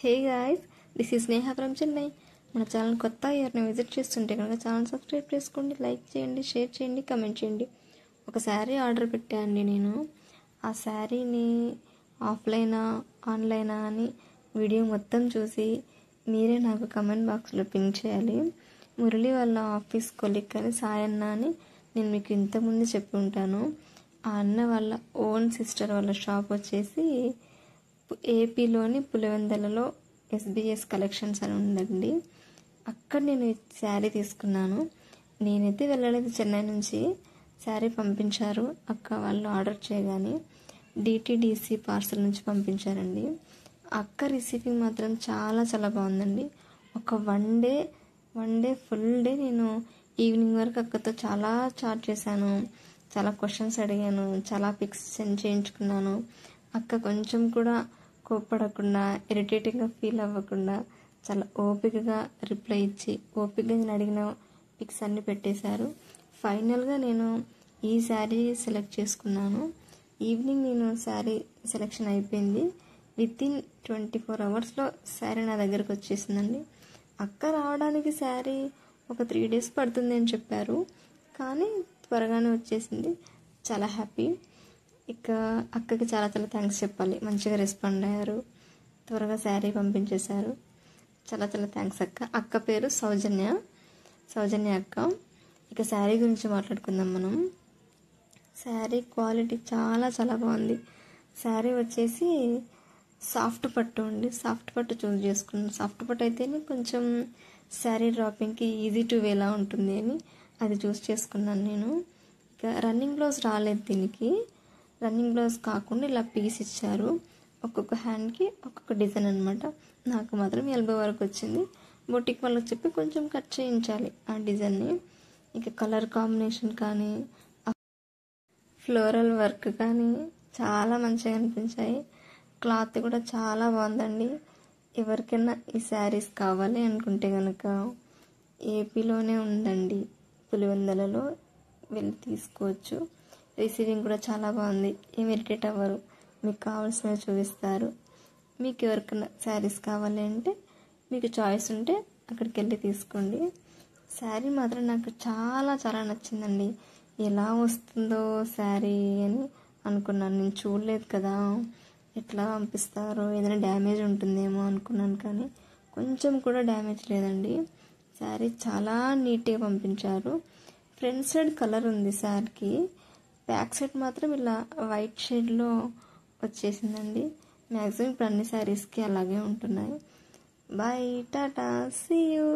Hey guys, this is Sneha from Chennai. మన channel కొత్త ఎవరిని విజిట్ చేస్తుంటే కనుక ఛానల్ సబ్స్క్రైబ్ చేసుకోండి, లైక్ చేయండి, షేర్ చేయండి, కమెంట్ చేయండి. ఒక శారీ ఆర్డర్ పెట్టానండి నేను. ఆ శారీని ఆఫ్లైనా ఆన్లైనా అని వీడియో మొత్తం చూసి మీరే నాకు కమెంట్ బాక్స్లో పిన్ చేయాలి. మురళి వాళ్ళ ఆఫీస్ కొలీగ్ అని సాయన్న అని నేను మీకు ఇంతకుముందు చెప్పి ఉంటాను. ఆ అన్న వాళ్ళ ఓన్ సిస్టర్ వాళ్ళ షాప్ వచ్చేసి ఏపీలోని పులివెందులలో ఎస్బీఎస్ కలెక్షన్స్ అని ఉందండి. అక్కడ నేను శారీ తీసుకున్నాను. నేనైతే వెళ్ళలేదు, చెన్నై నుంచి శారీ పంపించారు అక్క వాళ్ళు ఆర్డర్ చేయగానే. డిటీడీసీ పార్సల్ నుంచి పంపించారండి. అక్క రిసీవింగ్ మాత్రం చాలా చాలా బాగుందండి. ఒక వన్ డే ఫుల్ డే నేను ఈవినింగ్ వరకు అక్కతో చాలా చాట్ చేశాను, చాలా క్వశ్చన్స్ అడిగాను, చాలా పిక్స్ సెండ్ చేయించుకున్నాను. అక్క కొంచెం కూడా కోప్పడకుండా, ఇరిటేటింగ్గా ఫీల్ అవ్వకుండా చాలా ఓపికగా రిప్లై ఇచ్చి ఓపికగా నేను అడిగిన పిక్స్ అన్నీ పెట్టేశారు. ఫైనల్గా నేను ఈ శారీ సెలెక్ట్ చేసుకున్నాను. ఈవినింగ్ నేను శారీ సెలెక్షన్ అయిపోయింది. వితిన్ 24 అవర్స్లో శారీ నా దగ్గరకు వచ్చేసిందండి. అక్క రావడానికి శారీ ఒక 3 days పడుతుంది అని చెప్పారు, కానీ త్వరగానే వచ్చేసింది. చాలా హ్యాపీ. ఇక అక్కకి చాలా చాలా థ్యాంక్స్ చెప్పాలి. మంచిగా రెస్పాండ్ అయ్యారు, త్వరగా శారీ పంపించేశారు. చాలా చాలా థ్యాంక్స్ అక్క. అక్క పేరు సౌజన్య అక్క. ఇక శారీ గురించి మాట్లాడుకుందాం మనం. శారీ క్వాలిటీ చాలా చాలా బాగుంది. శారీ వచ్చేసి సాఫ్ట్ పట్టు అండి. సాఫ్ట్ పట్టు చూస్ చేసుకున్నాను. సాఫ్ట్ పట్టు అయితేనే కొంచెం శారీ డ్రాపింగ్కి ఈజీ టు వేలా ఉంటుంది అని అది చూస్ చేసుకున్నాను నేను. ఇక రన్నింగ్ బ్లౌజ్ రాలేదు దీనికి. రన్నింగ్ బ్లౌజ్ కాకుండా ఇలా పీస్ ఇచ్చారు. ఒక్కొక్క హ్యాండ్కి ఒక్కొక్క డిజైన్ అనమాట. నాకు మాత్రం ఎల్బో వరకు వచ్చింది. బొటిక్ వాళ్ళకి చెప్పి కొంచెం కట్ చేయించాలి ఆ డిజైన్ని. ఇక కలర్ కాంబినేషన్ కానీ ఫ్లోరల్ వర్క్ కానీ చాలా మంచిగా అనిపించాయి. క్లాత్ కూడా చాలా బాగుందండి. ఎవరికైనా ఈ శారీస్ కావాలి అనుకుంటే కనుక ఏపీలోనే ఉందండి, పులివెందులలో వెళ్ళి తీసుకోవచ్చు. రిసీవింగ్ కూడా చాలా బాగుంది. ఏం ఇరిటేట్ అవ్వరు, మీకు కావాల్సినవి చూపిస్తారు. మీకు ఎవరికైనా శారీస్ కావాలి అంటే మీకు చాయిస్ ఉంటే అక్కడికి వెళ్ళి తీసుకోండి. శారీ మాత్రం నాకు చాలా చాలా నచ్చిందండి. ఎలా వస్తుందో శారీ అని అనుకున్నాను. నేను చూడలేదు కదా, ఎట్లా పంపిస్తారో, ఏదైనా డ్యామేజ్ ఉంటుందేమో అనుకున్నాను, కానీ కొంచెం కూడా డ్యామేజ్ లేదండి. శారీ చాలా నీట్గా పంపించారు. ఫ్రంట్ సైడ్ కలర్ ఉంది శారీకి, బ్యాక్ సైడ్ మాత్రం ఇలా వైట్ షేడ్లో వచ్చేసిందండి. మ్యాక్సిమం ఇప్పుడు అన్ని శారీస్కి అలాగే ఉంటున్నాయి. Bye, tata, see you.